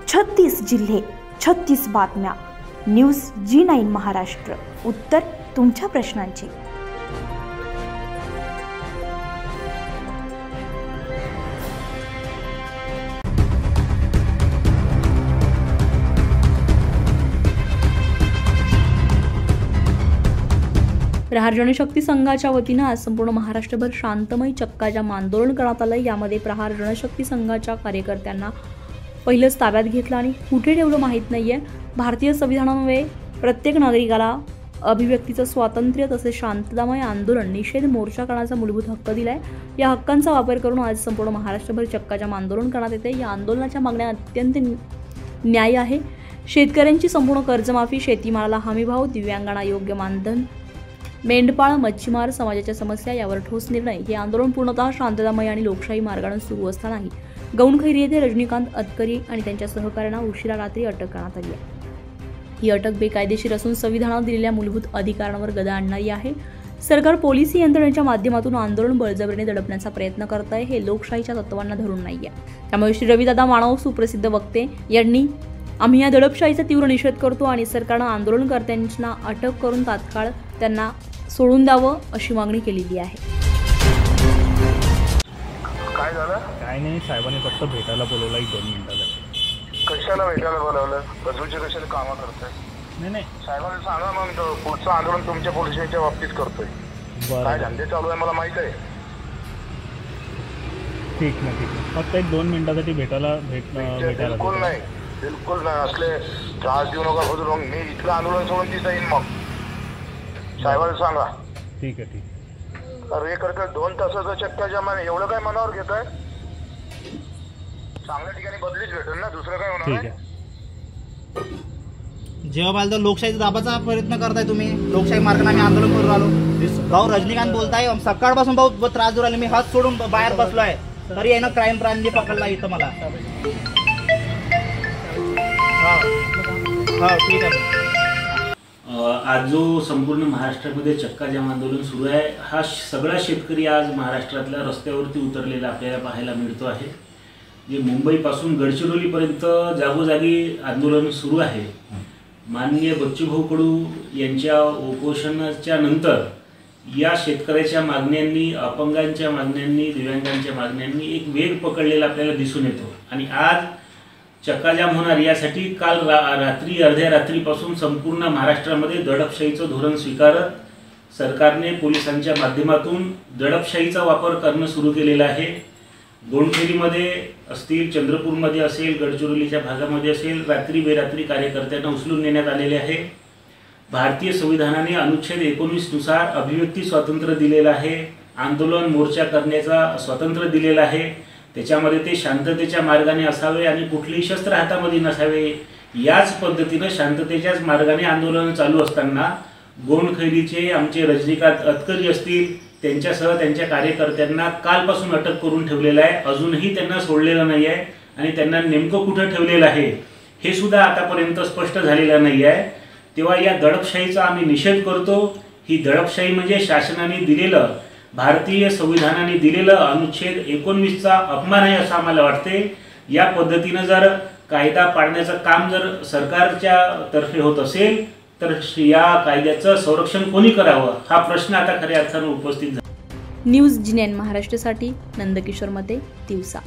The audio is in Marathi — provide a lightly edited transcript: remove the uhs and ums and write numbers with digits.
36 जिल्हे, 36 बातम्या. News G9 Maharashtra. उत्तर तुमच्या प्रश्नांची. प्रहार जनशक्ती संघाच्या वतीनं आज संपूर्ण महाराष्ट्रभर शांतमय चक्काजाम आंदोलन करण्यात आलं. यामध्ये प्रहार जनशक्ती संघाच्या कार्यकर्त्यांना पहिलंच ताब्यात घेतलं आणि कुठे ठेवलं माहीत नाहीये. भारतीय संविधानामुळे प्रत्येक नागरिकाला अभिव्यक्तीचं स्वातंत्र्य तसेच शांततामय आंदोलन निषेध मोर्चा करण्याचा मूलभूत हक्क दिलाय. या हक्कांचा वापर करून आज संपूर्ण महाराष्ट्रभर चक्काजाम आंदोलन करण्यात येते. या आंदोलनाच्या मागण्या अत्यंत न्याय आहे. शेतकऱ्यांची संपूर्ण कर्जमाफी, शेतीमालाला हमीभाव, दिव्यांगांना योग्य मानधन, मेंढपाळ, मच्छीमार समाजाच्या समस्या यावर ठोस निर्णय. हे आंदोलन पूर्णतः शांततामय आणि लोकशाही मार्गाने सुरू असतानाही गौणखैरी येथे रजनीकांत अतकरी आणि त्यांच्या सहकाऱ्यांना उशिरा रात्री अटक करण्यात आली आहे. ही अटक बेकायदेशीर असून संविधानात दिलेल्या मूलभूत अधिकारांवर गदा आणणारी आहे. सरकार पोलिसी यंत्रणेच्या माध्यमातून आंदोलन बळजबरीने दडपण्याचा प्रयत्न करत आहे. हे लोकशाहीच्या तत्वांना धरून नाहीये. त्यामुळे श्री रविदादा मानव, सुप्रसिद्ध वक्ते यांनी आम्ही या दडपशाहीचा तीव्र निषेध करतो आणि सरकारनं आंदोलनकर्त्यांना अटक करून तात्काळ त्यांना सोडून द्यावं अशी मागणी केलेली आहे. काय झालं? काय नाही, साहेबांनी फक्त भेटायला बोलवलं 1-2 मिनिटासाठी. कशाला भेटायला बोलवलं? बजूचे कशाला कामं करतोय? नाही साहेबांना सांगा मग पुढचं आंदोलन तुमच्या पोलिसांच्या बाबतीत करतोय. काय धंदे चालू आहे मला माहित आहे. ठीक आहे. फक्त 1-2 मिनिटासाठी भेटायला. बिलकुल नाही असले त्रास देऊ नका. मग मी इथलं आंदोलन सोडून तिथं येईन. मग साहेबांना सांगा. ठीक आहे. अरे करता 2 तासाचा चक्का जमा एवढं काय मनावर घेत आहे? चांगल्या ठिकाणी बदलीच भेटेल ना, दुसरं काय होणार आहे? जेव्हा पाहिलं तर लोकशाहीचा दाबाचा प्रयत्न करताय तुम्ही. लोकशाही मार्गाने आम्ही आंदोलन करून आलो. भाऊ रजनीकांत बोलताय, सकाळपासून भाऊ त्रास देऊ राहिले. मी हात सोडून बाहेर बसलोय तरी यानं क्राईम ब्रांचने पकडला इथं मला. हा ठीक आहे. आज जो संपूर्ण महाराष्ट्रामध्ये चक्काजाम आंदोलन सुरू आहे, हा सगळा शेतकरी आज महाराष्ट्रातल्या रस्त्यावरती उतरलेला आपल्याला पाहायला मिळतो आहे. जे मुंबईपासून गडचिरोलीपर्यंत जागोजागी आंदोलन सुरू आहे. माननीय बच्चूभाऊ कडू यांच्या उपोषणाच्या नंतर या शेतकऱ्याच्या मागण्यांनी, अपंगांच्या मागण्यांनी, दिव्यांगांच्या मागण्यांनी एक वेग पकडलेला आपल्याला दिसून येतो. आणि आज चक्काजाम होणार यासाठी काल रात्री अर्ध्या रात्रीपासून संपूर्ण महाराष्ट्रामध्ये दडपशाहीचं धोरण स्वीकारत सरकारने पोलिसांच्या माध्यमातून दडपशाहीचा वापर करणं सुरू केलेलं आहे. गोंडखेरीमध्ये असतील, चंद्रपूरमध्ये असेल, गडचिरोलीच्या भागामध्ये असेल, रात्री बेरात्री कार्यकर्त्यांना उचलून नेण्यात आलेले आहे. भारतीय संविधानाने अनुच्छेद 19 नुसार अभिव्यक्ती स्वातंत्र्य दिलेलं आहे. आंदोलन मोर्चा करण्याचा स्वातंत्र्य दिलेलं आहे. त्याच्यामध्ये ते शांततेच्या मार्गाने असावे आणि कुठलीही शस्त्र हातामध्ये नसावे. याच पद्धतीनं शांततेच्याच मार्गाने आंदोलन चालू असताना गोंडखैरीचे आमचे रजनीकांत अतकरी असतील, त्यांच्यासह त्यांच्या कार्यकर्त्यांना कालपासून अटक करून ठेवलेलं आहे. अजूनही त्यांना सोडलेलं नाही आहे आणि त्यांना नेमकं कुठं ठेवलेलं आहे हे सुद्धा आतापर्यंत स्पष्ट झालेलं नाही आहे. तेव्हा या दडपशाहीचा आम्ही निषेध करतो. ही दडपशाही म्हणजे शासनाने दिलेलं, भारतीय संविधानाने दिलेलं अनुच्छेद 19चा अपमान आहे असं आम्हाला वाटते. या पद्धतीनं जर कायदा पाळण्याचं काम जर सरकारच्या तर्फे होत असेल तर या कायद्याचं संरक्षण कोणी करावं हा प्रश्न आता खऱ्या अर्थानं उपस्थित झाला. न्यूज G9 महाराष्ट्रासाठी नंदकिशोर मते, दिवसा.